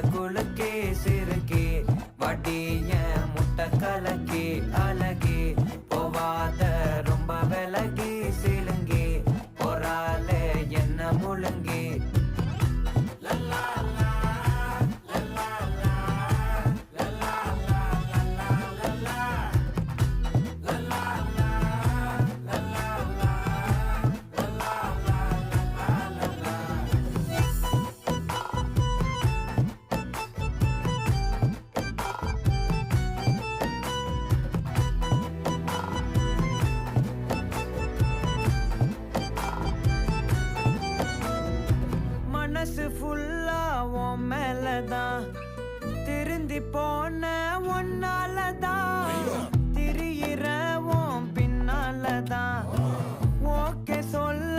குலுக்கே சிறுக்கே வட்டிய முட்டை கலக்கே அழகே போவாத ரொம்ப விலகி சிலுங்கே பொறாலே என்ன முழுங்கே மனசு ஃபுல்லா உன் மேலதான் திருந்தி போன ஒன்னாலதான் திரியிற உன் பின்னாலதான் ஓகே சொல்ல